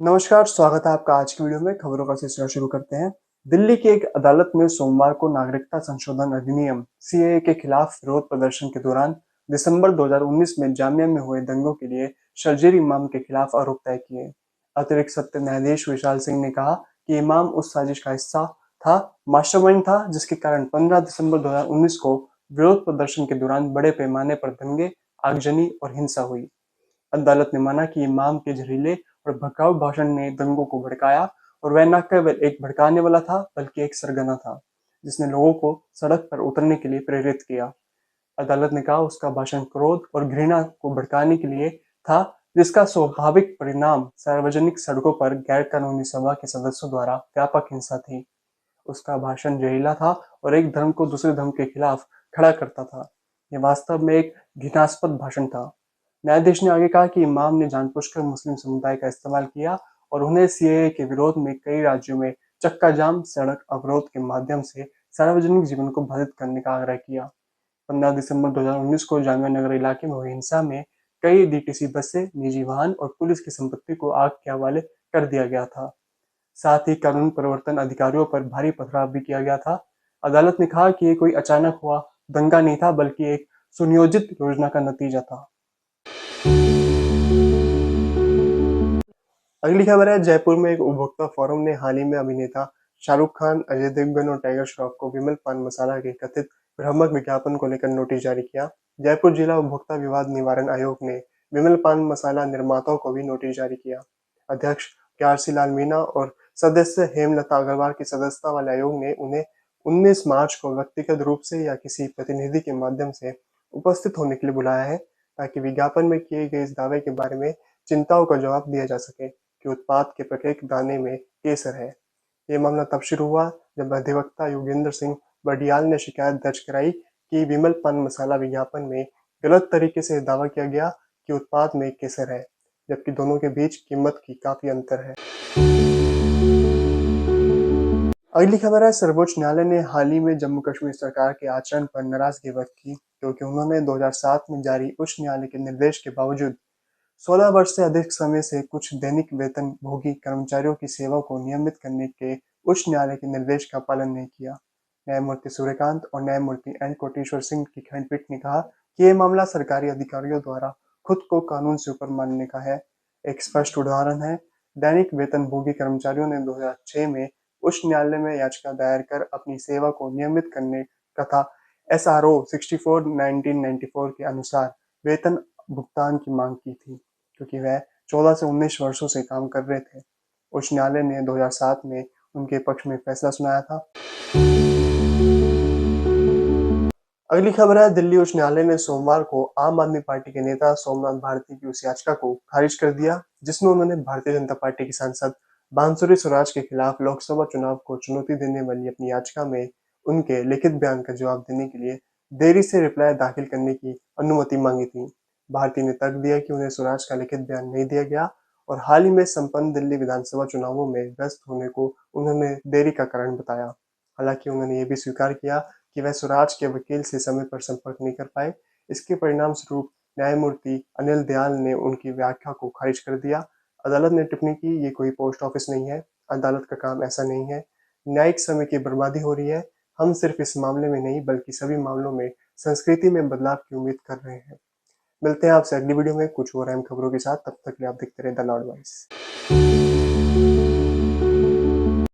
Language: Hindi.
नमस्कार, स्वागत है आपका आज की वीडियो में। खबरों का सिलसिला शुरू करते हैं। दिल्ली की एक अदालत ने सोमवार को नागरिकता संशोधन अधिनियम सीएए के खिलाफ विरोध प्रदर्शन के दौरान दिसंबर 2019 में जामिया में हुए दंगों के लिए शर्जील इमाम के खिलाफ आरोप तय किए। अतिरिक्त सत्य न्यायाधीश विशाल सिंह ने कहा कि इमाम उस साजिश का हिस्सा था, मास्टरमाइंड था, जिसके कारण 15 दिसंबर 2019 को विरोध प्रदर्शन के दौरान बड़े पैमाने पर दंगे, आगजनी और हिंसा हुई। अदालत ने माना कि इमाम के जहरीले और भड़काऊ भाषण ने दंगों को भड़काया और वह न केवल एक भड़काने वाला था बल्कि एक सरगना था जिसने लोगों को सड़क पर उतरने के लिए प्रेरित किया। अदालत ने कहा उसका भाषण क्रोध और घृणा को भड़काने के लिए था, जिसका स्वाभाविक परिणाम सार्वजनिक सड़कों पर गैर कानूनी सभा के सदस्यों द्वारा व्यापक हिंसा थी। उसका भाषण जहरीला था और एक धर्म को दूसरे धर्म के खिलाफ खड़ा करता था। यह वास्तव में एक घृणास्पद भाषण था। न्यायाधीश ने आगे कहा कि इमाम ने जानबूझकर मुस्लिम समुदाय का इस्तेमाल किया और उन्हें सीएए के विरोध में कई राज्यों में चक्का जाम, सड़क अवरोध के माध्यम से सार्वजनिक जीवन को बाधित करने का आग्रह किया। 15 दिसंबर 2019 को जामिया नगर इलाके में हुई हिंसा में कई डीटीसी बसें, निजी वाहन और पुलिस की संपत्ति को आग के हवाले कर दिया गया था। साथ ही कानून प्रवर्तन अधिकारियों पर भारी पथराव भी किया गया था। अदालत ने कहा कि ये कोई अचानक हुआ दंगा नहीं था बल्कि एक सुनियोजित योजना का नतीजा था। अगली खबर है, जयपुर में एक उपभोक्ता फोरम ने हाल ही में अभिनेता शाहरुख खान, अजय देवगन और टाइगर श्रॉफ को विमल पान मसाला के कथित भ्रामक विज्ञापन को लेकर नोटिस जारी किया। जयपुर जिला उपभोक्ता विवाद निवारण आयोग ने विमल पान मसाला निर्माताओं को भी नोटिस जारी किया। अध्यक्ष KRC लाल मीणा और सदस्य हेमलता अग्रवाल की सदस्यता वाले आयोग ने उन्हें 19 मार्च को व्यक्तिगत रूप से या किसी प्रतिनिधि के माध्यम से उपस्थित होने के लिए बुलाया है, ताकि विज्ञापन में किए गए इस दावे के बारे में चिंताओं का जवाब दिया जा सके कि उत्पाद के प्रत्येक दाने में केसर है। ये मामला तब शुरू हुआ जब अधिवक्ता योगेंद्र सिंह बडियाल ने शिकायत दर्ज कराई कि विमल पान मसाला विज्ञापन में गलत तरीके से दावा किया गया कि उत्पाद में केसर है, जबकि दोनों के बीच कीमत की काफी अंतर है। अगली खबर है, सर्वोच्च न्यायालय ने हाल ही में जम्मू कश्मीर सरकार के आचरण पर नाराजगी व्यक्त की, क्योंकि उन्होंने 2007 में जारी उच्च न्यायालय के निर्देश के बावजूद 16 वर्ष से अधिक समय से कुछ दैनिक वेतन भोगी कर्मचारियों की सेवा को नियमित करने के उच्च न्यायालय के निर्देश का पालन नहीं किया। न्यायमूर्ति सूर्यकांत और न्यायमूर्ति एन कोटेश्वर सिंह की खंडपीठ ने कहा कि यह मामला सरकारी अधिकारियों द्वारा खुद को कानून से ऊपर मानने का है। एक स्पष्ट उदाहरण है, दैनिक वेतन भोगी कर्मचारियों ने 2006 में उच्च न्यायालय में याचिका दायर कर अपनी सेवा को नियमित करने तथा SRO 64/1994 के अनुसार वेतन भुगतान की मांग की थी, क्योंकि वह 14 से 19 वर्षों से काम कर रहे थे। उच्च न्यायालय ने 2007 में उनके पक्ष में फैसला सुनाया था। अगली खबर है, दिल्ली उच्च न्यायालय ने सोमवार को आम आदमी पार्टी के नेता सोमनाथ भारती की उस याचिका को खारिज कर दिया जिसमें उन्होंने भारतीय जनता पार्टी के सांसद बांसुरी स्वराज के खिलाफ लोकसभा चुनाव को चुनौती देने वाली अपनी याचिका में उनके लिखित बयान का जवाब देने के लिए देरी से रिप्लाई दाखिल करने की अनुमति मांगी थी। भारती ने तर्क दिया कि उन्हें स्वराज का लिखित बयान नहीं दिया गया और हाल ही में संपन्न दिल्ली विधानसभा चुनावों में व्यस्त होने को उन्होंने देरी का कारण बताया। हालांकि उन्होंने ये भी स्वीकार किया कि वह स्वराज के वकील से समय पर संपर्क नहीं कर पाए। इसके परिणाम स्वरूप न्यायमूर्ति अनिल दयाल ने उनकी व्याख्या को खारिज कर दिया। अदालत ने टिप्पणी की, ये कोई पोस्ट ऑफिस नहीं है, अदालत का काम ऐसा नहीं है, न्यायिक समय की बर्बादी हो रही है। हम सिर्फ इस मामले में नहीं बल्कि सभी मामलों में संस्कृति में बदलाव की उम्मीद कर रहे हैं। मिलते हैं आपसे अगली वीडियो में कुछ और अहम खबरों के साथ। तब तक के लिए आप देखते रहे द लॉर्ड वॉइस।